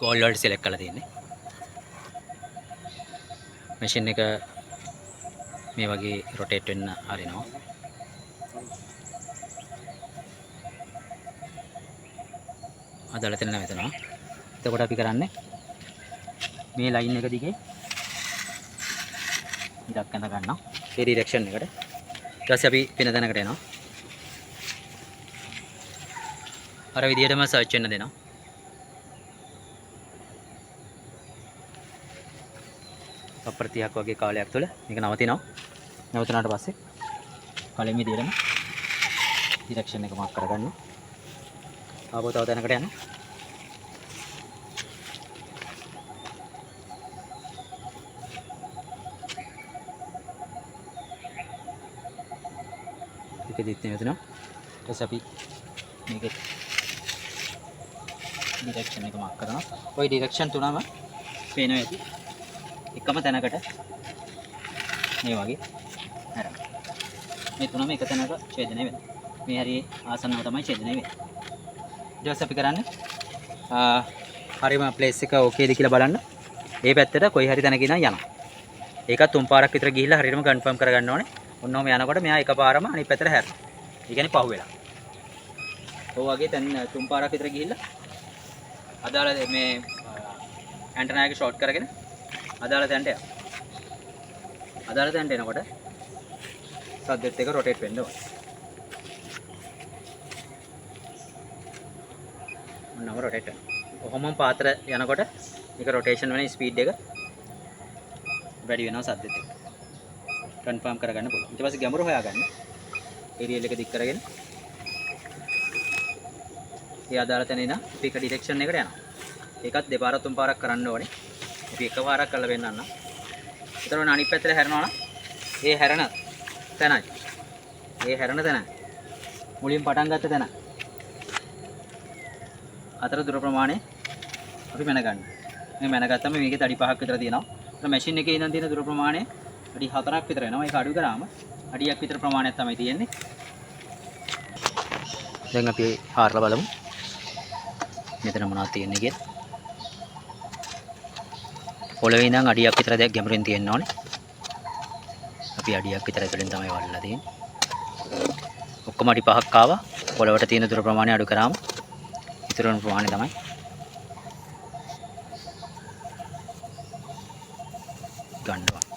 Goal වලට select කරලා තියෙන්නේ. මැෂින් එක මේ වගේ රොටේට් වෙන්න හරිනවා. අදාළ තැන නැවතනවා. එතකොට අපි කරන්නේ මේ ලයින් එක දිගේ ඉරක් ඇඳ ගන්නවා. ඒ ඩිරෙක්ෂන් එකට. ඊට පස්සේ අපි වෙන තැනකට එනවා. අර විදිහටම සර්ච් වෙන්න දෙනවා. තප්පර 30ක් වගේ කාලයක් තුළ මේක නවතිනවා. නවතුනාට පස්සේ කලින් විදිහටම ඩිරෙක්ෂන් එක මාක් කරගන්න. ආපහු තව තැනකට යනවා. ඒකෙදිත් නවතුනවා. ඊට පස්සේ අපි මේකේ ඩිරෙක්ෂන් එක මාක් කරනවා. ওই ඩිරෙක්ෂන් තුනම පේනවා ඇති. එකම තැනකට මේ වගේ හැරෙනවා. මේ තුනම එක තැනක ඡේදනය වෙනවා. මේ හරියේ ආසන්නව තමයි ඡේදනය වෙන්නේ. ඊට පස්සේ අපි කරන්නේ හරියම ප්ලේස් එක ඕකේද කියලා බලන්න. මේ පැත්තට කොයි හරි තැනක ඉඳන් යනවා. ඒකත් තුන් පාරක් විතර ගිහිල්ලා හරියටම කන්ෆර්ම් කරගන්න ඕනේ. ඔන්නෝම යනකොට මෙයා එකපාරම අනිත් පැත්තට හැරෙනවා. ඒ කියන්නේ පහු වෙලා. ඔය වගේ දැන් තුන් පාරක් විතර ගිහිල්ලා අදාළ මේ ඇන්ටනා එක ෂෝට් කරගෙන අදාළ තැනට යනවා. අදාළ තැනට එනකොට සද්දෙත් එක රොටේට් වෙන්න ඕනේ. ඔන්නම රොටේට් වෙනවා. කොහොමම පාත්‍ර යනකොට මේක රොටේෂන් වෙන ස්පීඩ් එක වැඩි වෙනවා සද්දෙත් එක. කන්ෆර්ම් කරගන්න පුළුවන්. ඊට පස්සේ ගැඹුර හොයාගන්න. ඒරියල් එක දික් කරගෙන ඒ අදාළ තැන ඉඳන් අපි එක ඩිරෙක්ෂන් එකට යනවා. ඒකත් දෙපාරක් තුන් පාරක් කරන්න ඕනේ. අපි එකපාරක් කරලා වෙන්නන්න. ඒතරම අනිත් පැත්තට හැරෙනවා නම් ඒ හැරෙන තැනයි. ඒ හැරෙන තැනයි. මුලින් පටන් ගත්ත තැන. අතර දුර ප්‍රමාණය අපි මැන ගන්න. මේ මැන ගත්තම මේකේ අඩි 5ක් විතර තියෙනවා. ඒක මැෂින් එකේ ඉඳන් තියෙන දුර ප්‍රමාණය අඩි 4ක් විතර වෙනවා. ඒක අඩු කරාම අඩියක් විතර ප්‍රමාණයක් තමයි තියෙන්නේ. දැන් අපි හාරලා බලමු. මෙතන මොනවද තියෙන්නේ කියලා. පොළවේ ඉඳන් අඩියක් විතර දැක් ගැඹුරින් තියෙන්න ඕනේ. අපි අඩියක් විතර ඇතුලෙන් තමයි වල්ලා තියෙන්නේ. ඔක්කොම අඩි 5ක් ආවා. පොළවට තියෙන දුර ප්‍රමාණය අඩු කරාම ඉතුරු වෙන ප්‍රමාණය තමයි ගන්න ඕනේ.